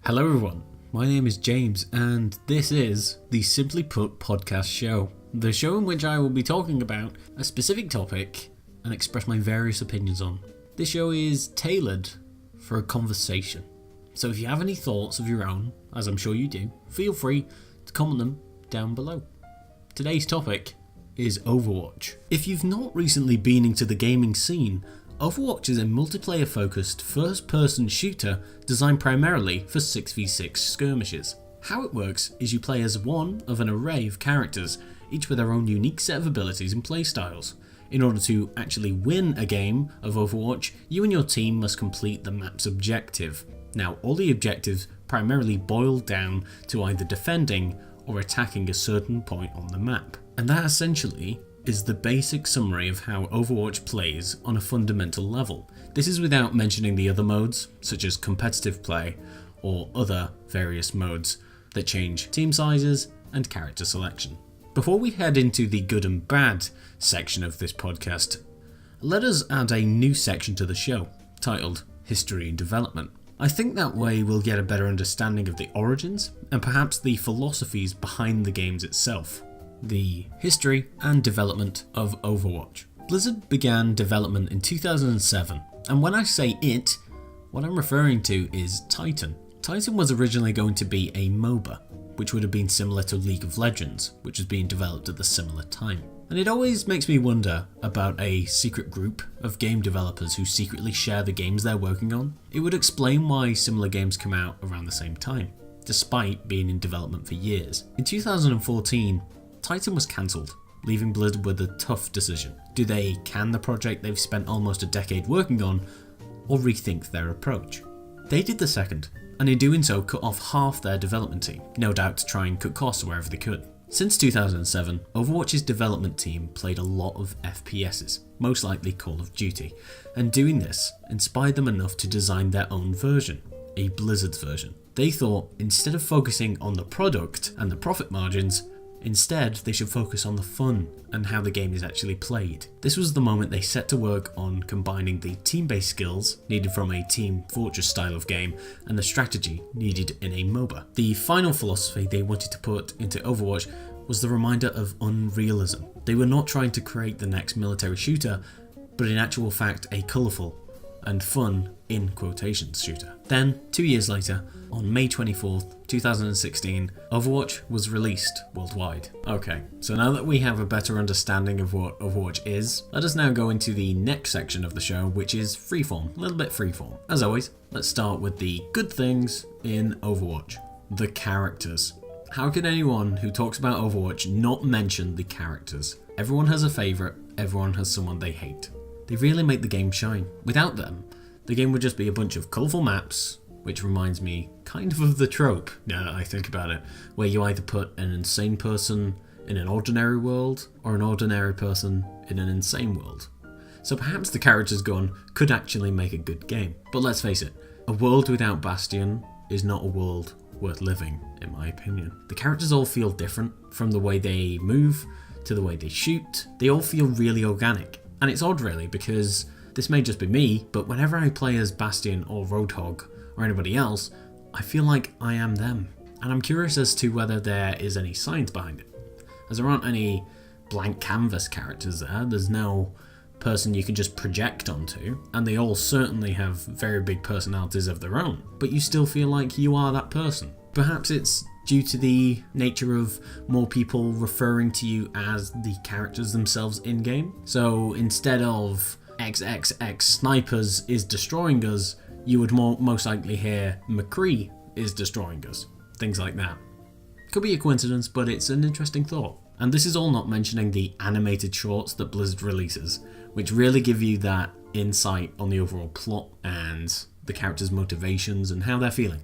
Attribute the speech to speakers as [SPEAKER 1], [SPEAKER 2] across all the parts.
[SPEAKER 1] Hello everyone, my name is James and this is the Simply Put podcast show. The show in which I will be talking about a specific topic and express my various opinions on. This show is tailored for a conversation. So if you have any thoughts of your own, as I'm sure you do, feel free to comment them down below. Today's topic is Overwatch. If you've not recently been into the gaming scene, Overwatch is a multiplayer-focused first-person shooter designed primarily for 6v6 skirmishes. How it works is you play as one of an array of characters, each with their own unique set of abilities and playstyles. In order to actually win a game of Overwatch, you and your team must complete the map's objective. Now, all the objectives primarily boil down to either defending or attacking a certain point on the map. And that essentially is the basic summary of how Overwatch plays on a fundamental level. This is without mentioning the other modes, such as competitive play or other various modes that change team sizes and character selection. Before we head into the good and bad section of this podcast, let us add a new section to the show, titled History and Development. I think that way we'll get a better understanding of the origins and perhaps the philosophies behind the games itself. The history and development of Overwatch. Blizzard began development in 2007, and when I say it, what I'm referring to is Titan. Titan was originally going to be a MOBA, which would have been similar to League of Legends, which was being developed at the similar time. And it always makes me wonder about a secret group of game developers who secretly share the games they're working on. It would explain why similar games come out around the same time, despite being in development for years. In 2014, Titan was cancelled, leaving Blizzard with a tough decision. Do they can the project they've spent almost a decade working on, or rethink their approach? They did the second, and in doing so cut off half their development team, no doubt to try and cut costs wherever they could. Since 2007, Overwatch's development team played a lot of FPSs, most likely Call of Duty, and doing this inspired them enough to design their own version, a Blizzard's version. They thought instead of focusing on the product and the profit margins, instead, they should focus on the fun and how the game is actually played. This was the moment they set to work on combining the team-based skills needed from a Team Fortress style of game and the strategy needed in a MOBA. The final philosophy they wanted to put into Overwatch was the reminder of unrealism. They were not trying to create the next military shooter, but in actual fact a colourful and fun, in quotations, shooter. Then, 2 years later, on May 24th, 2016, Overwatch was released worldwide. Okay, so now that we have a better understanding of what Overwatch is, let us now go into the next section of the show, which is freeform, a little bit freeform. As always, let's start with the good things in Overwatch. The characters. How can anyone who talks about Overwatch not mention the characters? Everyone has a favourite, everyone has someone they hate. They really make the game shine. Without them, the game would just be a bunch of colourful maps, which reminds me kind of the trope, now that I think about it, where you either put an insane person in an ordinary world, or an ordinary person in an insane world. So perhaps the characters gone could actually make a good game. But let's face it, a world without Bastion is not a world worth living, in my opinion. The characters all feel different, from the way they move, to the way they shoot. They all feel really organic. And it's odd really, because this may just be me, but whenever I play as Bastion or Roadhog or anybody else, I feel like I am them. And I'm curious as to whether there is any science behind it. As there aren't any blank canvas characters there, there's no person you can just project onto, and they all certainly have very big personalities of their own, but you still feel like you are that person. Perhaps it's due to the nature of more people referring to you as the characters themselves in-game. So instead of XXX snipers is destroying us, you would most likely hear McCree is destroying us. Things like that. Could be a coincidence, but it's an interesting thought. And this is all not mentioning the animated shorts that Blizzard releases, which really give you that insight on the overall plot and the characters' motivations and how they're feeling.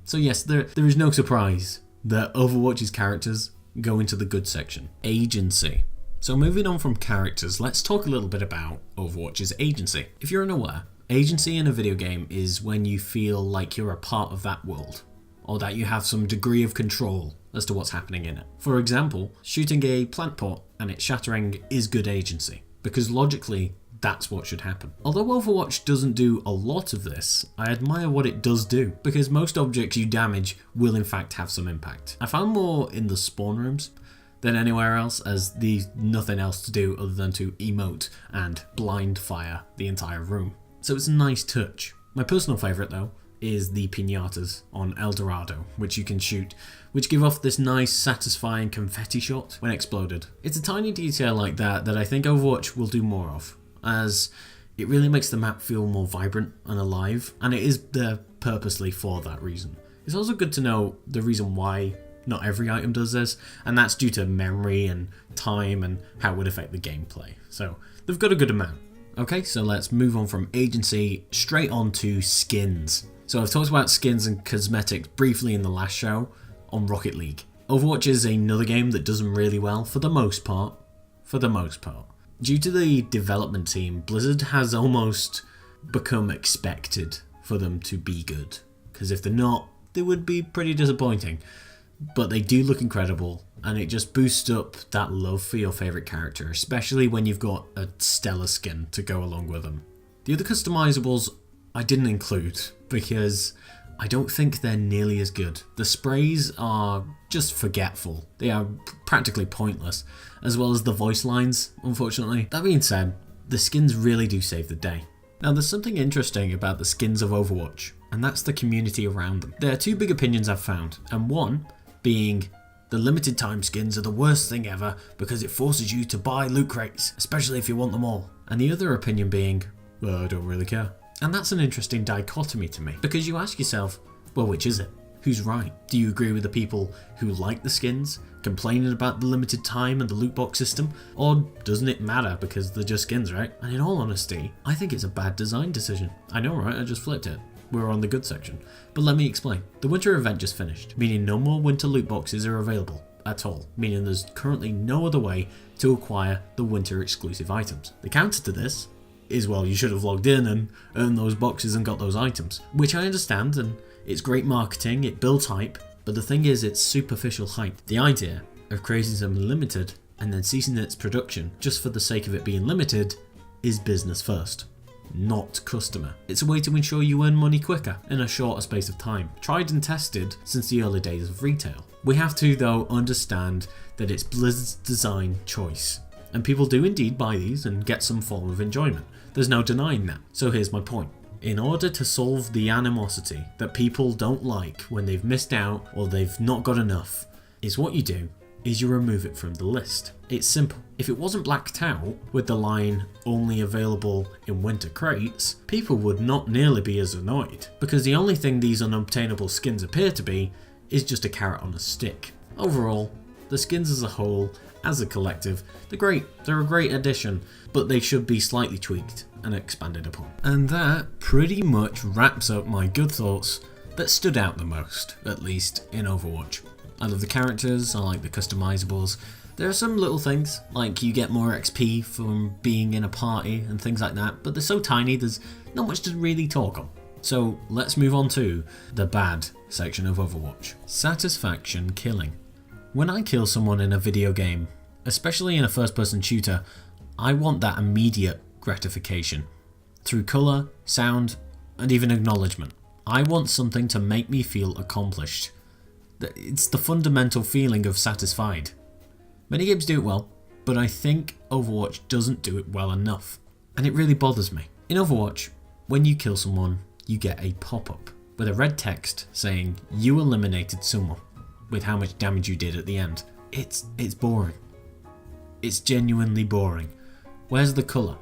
[SPEAKER 1] So yes, there is no surprise that Overwatch's characters go into the good section. Agency. So moving on from characters, let's talk a little bit about Overwatch's agency. If you're unaware, agency in a video game is when you feel like you're a part of that world, or that you have some degree of control as to what's happening in it. For example, shooting a plant pot and it shattering is good agency, because logically that's what should happen. Although Overwatch doesn't do a lot of this, I admire what it does do, because most objects you damage will in fact have some impact. I found more in the spawn rooms than anywhere else, as there's nothing else to do other than to emote and blind fire the entire room. So it's a nice touch. My personal favourite though is the pinatas on El Dorado, which you can shoot, which give off this nice satisfying confetti shot when exploded. It's a tiny detail like that I think Overwatch will do more of, as it really makes the map feel more vibrant and alive, and it is there purposely for that reason. It's also good to know the reason why not every item does this, and that's due to memory and time and how it would affect the gameplay. So they've got a good amount. Okay, so let's move on from agency straight on to skins. So I've talked about skins and cosmetics briefly in the last show on Rocket League. Overwatch is another game that does them really well for the most part. Due to the development team, Blizzard has almost become expected for them to be good, because if they're not, they would be pretty disappointing. But they do look incredible, and it just boosts up that love for your favourite character, especially when you've got a stellar skin to go along with them. The other customizables I didn't include, because I don't think they're nearly as good. The sprays are just forgetful. They are practically pointless, as well as the voice lines, unfortunately. That being said, the skins really do save the day. Now there's something interesting about the skins of Overwatch, and that's the community around them. There are two big opinions I've found, and one being the limited time skins are the worst thing ever because it forces you to buy loot crates, especially if you want them all. And the other opinion being, well, I don't really care. And that's an interesting dichotomy to me, because you ask yourself, well, which is it? Who's right? Do you agree with the people who like the skins, complaining about the limited time and the loot box system, or doesn't it matter because they're just skins, right? And in all honesty, I think it's a bad design decision. I know, right? I just flipped it. We're on the good section. But let me explain. The winter event just finished, meaning no more winter loot boxes are available at all, meaning there's currently no other way to acquire the winter exclusive items. The counter to this is, well, you should have logged in and earned those boxes and got those items, which I understand, and it's great marketing, it builds hype, but the thing is, it's superficial hype. The idea of creating something limited and then ceasing its production just for the sake of it being limited is business first, not customer. It's a way to ensure you earn money quicker in a shorter space of time, tried and tested since the early days of retail. We have to, though, understand that it's Blizzard's design choice, and people do indeed buy these and get some form of enjoyment. There's no denying that. So here's my point. In order to solve the animosity that people don't like when they've missed out or they've not got enough, is what you do is you remove it from the list. It's simple. If it wasn't blacked out with the line only available in winter crates, people would not nearly be as annoyed, because the only thing these unobtainable skins appear to be is just a carrot on a stick. Overall, the skins as a whole, as a collective, they're great. They're a great addition, but they should be slightly tweaked and expanded upon. And that pretty much wraps up my good thoughts that stood out the most, at least in Overwatch. I love the characters, I like the customizables. There are some little things, like you get more XP from being in a party and things like that, but they're so tiny there's not much to really talk on. So let's move on to the bad section of Overwatch. Satisfaction killing. When I kill someone in a video game, especially in a first-person shooter, I want that immediate gratification. Through colour, sound, and even acknowledgement. I want something to make me feel accomplished. It's the fundamental feeling of satisfied. Many games do it well, but I think Overwatch doesn't do it well enough. And it really bothers me. In Overwatch, when you kill someone, you get a pop-up with a red text saying you eliminated someone, with how much damage you did at the end. It's boring. It's genuinely boring. Where's the colour?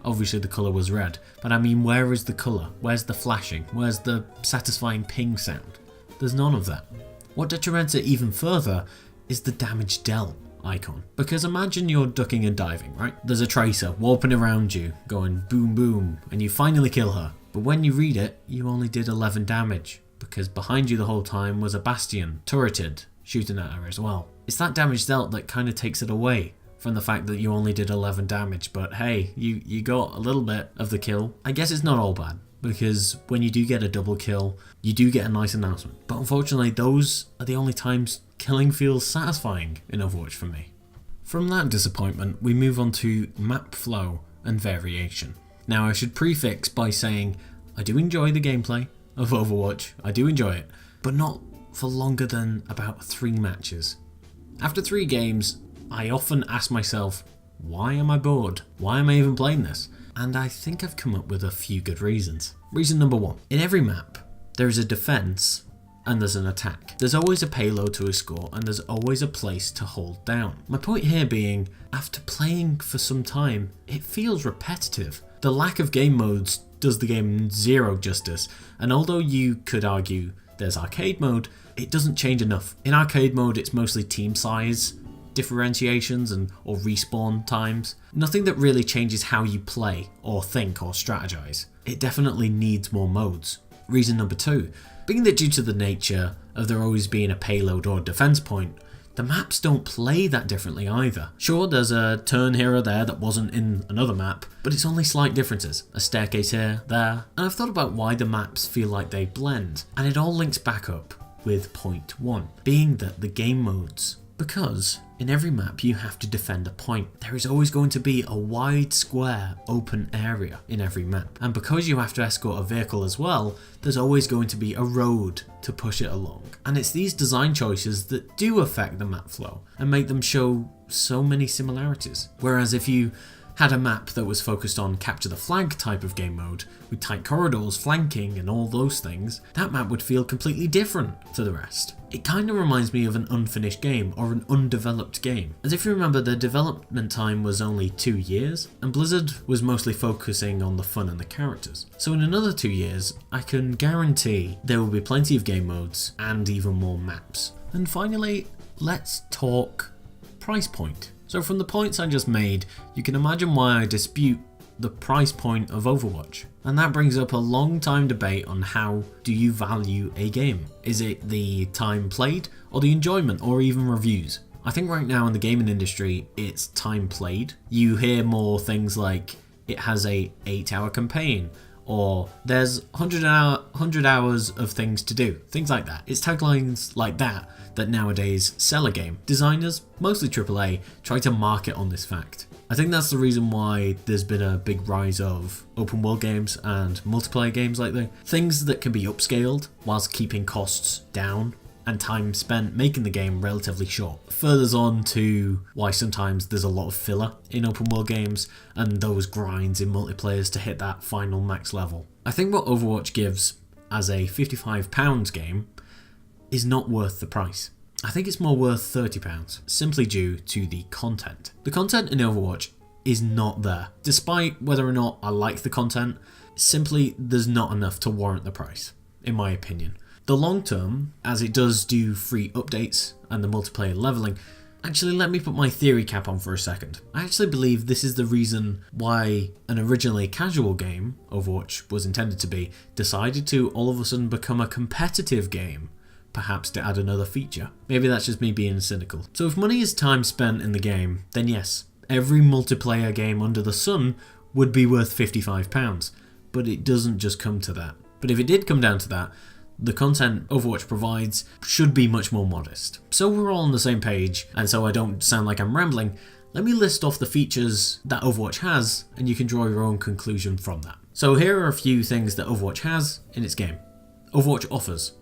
[SPEAKER 1] Obviously the colour was red, but I mean, where is the colour? Where's the flashing? Where's the satisfying ping sound? There's none of that. What detriments it even further is the damage dealt icon. Because imagine you're ducking and diving, right? There's a tracer warping around you, going boom boom, and you finally kill her. But when you read it, you only did 11 damage, because behind you the whole time was a Bastion, turreted, shooting at her as well. It's that damage dealt that kind of takes it away from the fact that you only did 11 damage, but hey, you got a little bit of the kill. I guess it's not all bad, because when you do get a double kill, you do get a nice announcement. But unfortunately, those are the only times killing feels satisfying in Overwatch for me. From that disappointment, we move on to map flow and variation. Now I should prefix by saying I do enjoy the gameplay of Overwatch, I do enjoy it, but not for longer than about 3 matches. After 3 games, I often ask myself, why am I bored? Why am I even playing this? And I think I've come up with a few good reasons. Reason number 1, in every map, there is a defense and there's an attack. There's always a payload to score and there's always a place to hold down. My point here being, after playing for some time, it feels repetitive. The lack of game modes does the game zero justice, and although you could argue there's arcade mode, it doesn't change enough. In arcade mode, it's mostly team size differentiations or respawn times. Nothing that really changes how you play or think or strategize. It definitely needs more modes. Reason number 2, being that due to the nature of there always being a payload or defense point, the maps don't play that differently either. Sure, there's a turn here or there that wasn't in another map, but it's only slight differences. A staircase here, there, and I've thought about why the maps feel like they blend, and it all links back up with point 1, being that the game modes. Because in every map you have to defend a point. There is always going to be a wide square open area in every map. And because you have to escort a vehicle as well, there's always going to be a road to push it along. And it's these design choices that do affect the map flow and make them show so many similarities. Whereas if you had a map that was focused on capture the flag type of game mode, with tight corridors, flanking and all those things, that map would feel completely different to the rest. It kind of reminds me of an unfinished game or an undeveloped game. As if you remember, the development time was only 2 years, and Blizzard was mostly focusing on the fun and the characters. So in another 2 years, I can guarantee there will be plenty of game modes and even more maps. And finally, let's talk price point. So from the points I just made, you can imagine why I dispute the price point of Overwatch. And that brings up a long time debate on how do you value a game. Is it the time played, or the enjoyment, or even reviews? I think right now in the gaming industry, it's time played. You hear more things like, it has a 8-hour campaign, or there's 100 hours of things to do. Things like that. It's taglines like that nowadays sell a game. Designers, mostly AAA, try to market on this fact. I think that's the reason why there's been a big rise of open world games and multiplayer games lately. Things that can be upscaled whilst keeping costs down and time spent making the game relatively short. Furthers on to why sometimes there's a lot of filler in open world games and those grinds in multiplayers to hit that final max level. I think what Overwatch gives as a £55 game is not worth the price. I think it's more worth £30, simply due to the content. The content in Overwatch is not there. Despite whether or not I like the content, simply there's not enough to warrant the price, in my opinion. The long term, as it does do free updates and the multiplayer leveling, actually let me put my theory cap on for a second. I actually believe this is the reason why an originally casual game, Overwatch was intended to be, decided to all of a sudden become a competitive game. Perhaps to add another feature. Maybe that's just me being cynical. So if money is time spent in the game, then yes, every multiplayer game under the sun would be worth £55. But it doesn't just come to that. But if it did come down to that, the content Overwatch provides should be much more modest. So we're all on the same page, and so I don't sound like I'm rambling, let me list off the features that Overwatch has, and you can draw your own conclusion from that. So here are a few things that Overwatch has in its game. Overwatch offers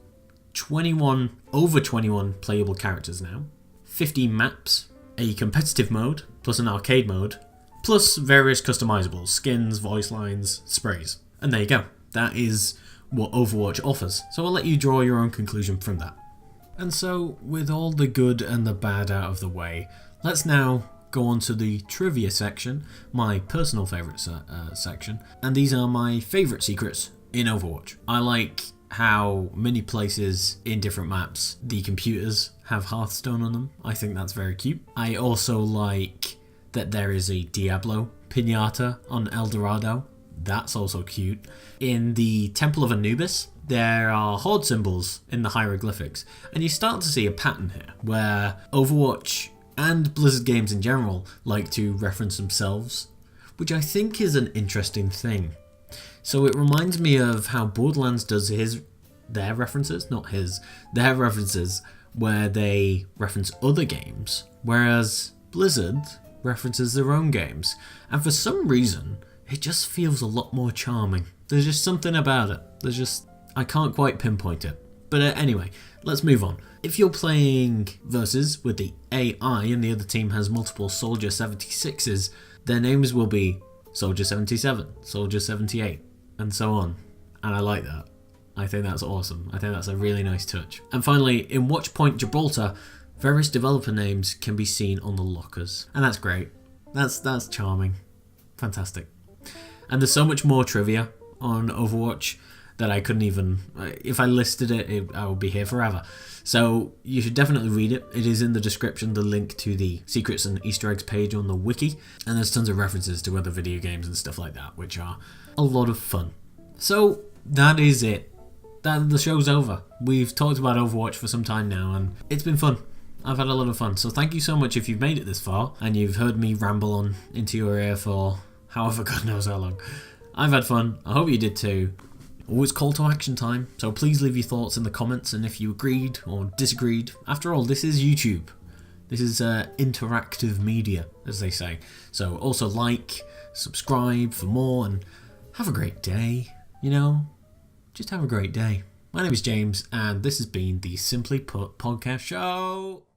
[SPEAKER 1] over 21 playable characters now, 15 maps, a competitive mode, plus an arcade mode, plus various customizables, skins, voice lines, sprays. And there you go. That is what Overwatch offers. So I'll let you draw your own conclusion from that. And so, with all the good and the bad out of the way, let's now go on to the trivia section, my personal favourite section. And these are my favourite secrets in Overwatch. I like how many places in different maps the computers have Hearthstone on them. I think that's very cute. I also like that there is a Diablo pinata on El Dorado. That's also cute. In the Temple of Anubis, there are horde symbols in the hieroglyphics, and you start to see a pattern here where Overwatch and Blizzard games in general like to reference themselves, which I think is an interesting thing. So it reminds me of how Borderlands does their references, where they reference other games, whereas Blizzard references their own games, and for some reason, it just feels a lot more charming. There's just something about it. I can't quite pinpoint it. But anyway, let's move on. If you're playing versus with the AI and the other team has multiple Soldier 76s, their names will be Soldier 77, Soldier 78, and so on. And I like that. I think that's awesome. I think that's a really nice touch. And finally, in Watchpoint Gibraltar, various developer names can be seen on the lockers. And that's great. That's charming. Fantastic. And there's so much more trivia on Overwatch that I couldn't even... If I listed it, I would be here forever. So you should definitely read it. It is in the description, the link to the secrets and Easter eggs page on the wiki. And there's tons of references to other video games and stuff like that, which are a lot of fun. So that is it. The show's over. We've talked about Overwatch for some time now, and it's been fun. I've had a lot of fun. So thank you so much if you've made it this far, and you've heard me ramble on into your ear for however God knows how long. I've had fun. I hope you did too. Always call to action time, so please leave your thoughts in the comments, and if you agreed or disagreed. After all, this is YouTube. This is interactive media, as they say. So also like, subscribe for more, and have a great day. Just have a great day. My name is James, and this has been the Simply Put Podcast Show.